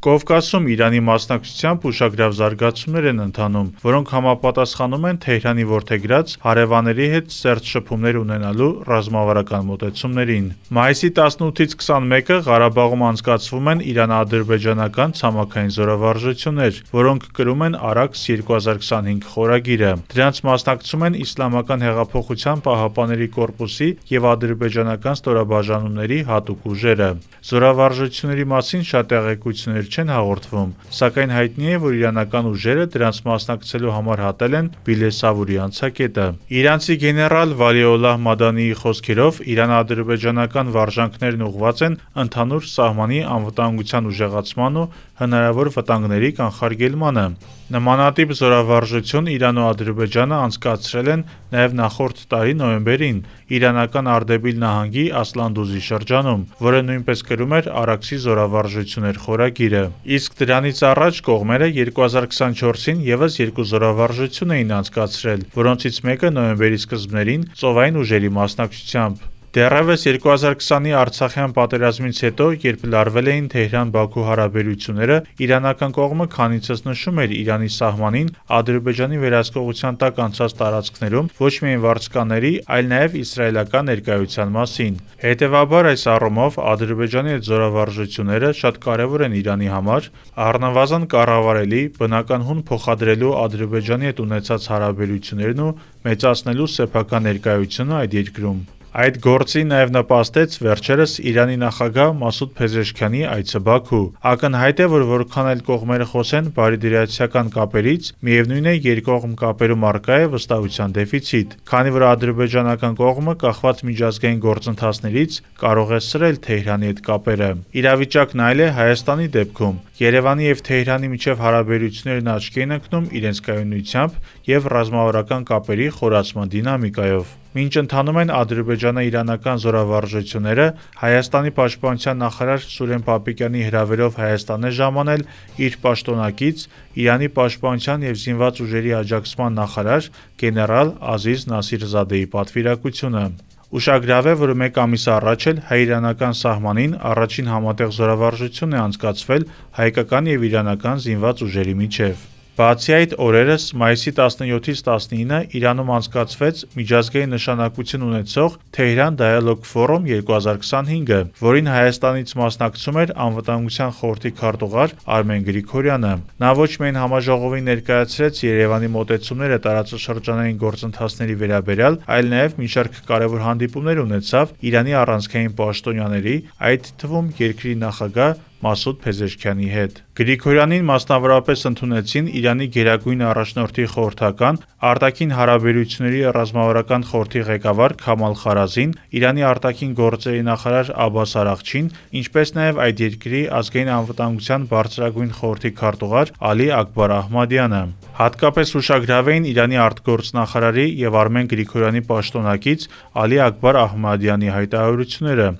Կովկասում Իրանի մասնակցությամբ ուշագրավ զարգացումներ են ընթանում, որոնք համապատասխանում են Թեհրանի որդեգրած հարևանների հետ սերտ շփումներ ունենալու ռազմավարական մոտեցումներին։ Մայիսի 18-ից 21-ը Ղարաբաղում անցկացվում են իրանա-ադրբեջանական ցամաքային զորավարժություններ, որոնք կրում են Արաքս 2025 խորագիրը։ Դրանց մասնակցում են Իսլամական հեղափոխության պահապանների կորպուսի և ադրբեջանական ստորաբաժանումների հատուկ ուժերը։ Զորավարժությունների մասին շատ տեղեկություններ չեն հաղորդվում, սակայն հայտնի է, որ իրանական ուժերը դրանց մասնակցելու համար հատել են Բիլեսավուրի անցակետը։ Իրանցի գեներալ Վալիոլլահ Մադանիի խոսքերով իրանա-ադրբեջանական վարժանքներն ուղղված են ընդհանուր սահմանի անվտանգության ուժեղացման ու հնարավոր վտանգների կանխարգելմանը։ Նմանատիպ զորավարժություն Իրանն ու Ադրբեջանը անցկացրել են նաև նախորդ տարի նոյեմբերին իրանական Արդեբիլ նահանգի Ասլանդուզի շրջանում, որը նույնպես կրում էր Արաքսի զորավարժություններ խորագիրը։ Իսկ դրանից առաջ կողմերը 2024-ին ևս երկու զորավարժություն էին անցկացրել, որոնցից մեկը նոյեմբերի սկզբներին ծովային ուժերի մասնակցությամբ։ Դեռևս 2020-ի Արցախյան պատերազմից հետո, երբ լարվել էին Թեհրան-Բաքու հարաբերությունները, իրանական կողմը քանիցս նշում էր Իրանի սահմանին Ադրբեջանի վերահսկողության տակ անցած տարածքներում ոչ միայն վարձկանների, այլ նաև իսրայելական ներկայության մասին։ Հետևաբար, այս առումով Ադրբեջանի հետ զորավարժությունները շատ կարևոր են Իրանի համար, առնվազն կառավարելի, բնական հուն փոխադրելու Ադրբեջանի հետ ունեցած հարաբերություններն ու մեծացնելու սեփական ներկայությունը այդ երկրում։ Այդ գործին նաև նպաստեց վերջերս Իրանի նախագահ Մասուդ Փեզեշքյանի այցը Բաքու։ Ակնհայտ է, որ որքան էլ կողմերը խոսեն բարիդրացիական կապերից, միևնույն է երկկողմ կապերում առկա է վստահության դեֆիցիտ, քանի որ ադրբեջանական կողմը կախված միջազգային գործընթացներից կարող է սրել Թեհրանի հետ կապերը։ Իրավիճակն այլ է Հայաստանի դեպքում։ Երևանի և Թեհրանի միջև հարաբերություններն աչքի են ընկնում իրենց կայունությամբ և ռազմավարական կապերի խորացման դինամիկայով։ Մինչ ընթանում են ադրբեջանա-իրանական զորավարժությունները, Հայաստանի պաշտպանության նախարար Սուրեն Պապիկյանի հրավերով Հայաստան է ժամանել իր պաշտոնակից Իրանի պաշտպանության և զինված ուժերի աջակցման նախարար գեներալ Ազիզ Նասիրզադեի պատվիրակությունը։ Ուշագրավ է, որ մեկ ամիս առաջ էլ հայ-իրանական սահմանին առաջին համատեղ զորավարժություն է անցկացվել հայկական և իրանական զինված ուժերի միջև։ Բացի այդ, օրերս մայիսի 17-ից 19-ը Իրանում անցկացվեց միջազգային նշանակություն ունեցող Թեհրան Dialogue Forum 2025-ը, որին Հայաստանից մասնակցում էր Անվտանգության խորհրդի քարտուղար Արմեն Գրիգորյանը։ Նա ոչ միայն համաժողովին ներկայացրեց Երևանի մոտեցումները տարածաշրջանային գործընթացների վերաբերյալ, այլ նաև մի շարք կարևոր հանդիպումներ ունեցավ Իրանի առանցքային պաշտոնյաների, այդ թվում երկրի նախագահ Մասուդ Փեզեշքյանի հետ։ Գրիգորյանին մասնավորապես ընդունեցին Իրանի գերագույն առաջնորդի խորհրդական, արտաքին հարաբերությունների ռազմավարական խորհրդի ղեկավար Քամալ Խարազին, Իրանի արտաքին գործերի նախարար Աբբաս Արաղչին, ինչպես նաև այդ երկրի ազգային անվտանգության բարձրագույն խորհրդի քարտուղար Ալի Աքբար Ահմադյանը։ Հատկապես ուշագրավ էին Իրանի արտգործնախարարի և Արմեն Գրիգորյանի պաշտոնակից Ալի Աքբար Ահմադյանի հայտարարությունները։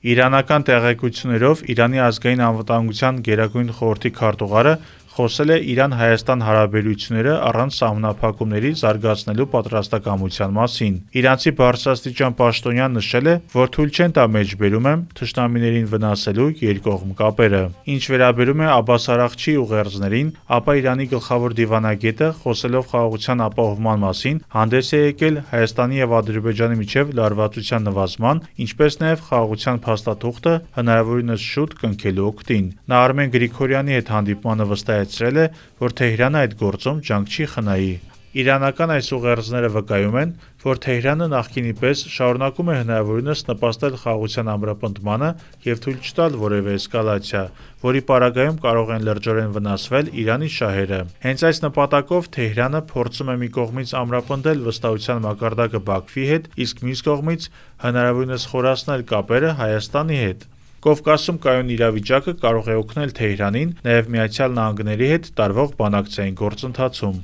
Իրանական տեղեկություններով Իրանի ազգային անվտանգության գերագույն խորհրդի քարտուղարը խոսել է Իրան-Հայաստան հարաբերությունները առանց սահմանափակումների զարգացնելու պատրաստակամության մասին։ Իրանցի բարձրաստիճան պաշտոնյան նշել է, որ թույլ չեն տա մեջբերում եմ թշնամիներին վնասելու երկկողմ կապերը։ Ինչ վերաբերում է Աբբաս Արաղչիի ուղերձներին, ապա Իրանի գլխավոր դիվանագետը, խոսելով խաղաղության ապահովման մասին, հանդես է եկել Հայաստանի և Ադրբեջանի միջև լարվածության նվազման, ինչպես նաև խաղաղության փաստաթուղթը հնարավորինս շուտ կնքելու օգտին։ Նա Արմեն Գրիգորյանի հետ հանդիպմանը վստահեցրել է, որ Թեհրանը այդ գործում ջանք չի խնայի։ Իրանական այս ուղերձները վկայում են, որ Թեհրանը նախկինի պես շարունակում է հնարավորինս նպաստել խաղաղության ամրապնդմանը և թույլ չտալ որևէ էսկալացիա, որի պարագայում կարող են լրջորեն վնասվել Իրանի շահերը։ Հենց այս նպատակով Թեհրանը փորձում է մի կողմից ամրապնդել վստահության մակարդակը Բաքվի հետ, իսկ մյուս կողմից հնարավորինս խորացնել կապերը Հայաստանի հետ։ Կովկասում կայուն իրավիճակը կարող է օգնել Թեհրանին նաև Միացյալ Նահանգների հետ տարվող բանակցային գործընթացում։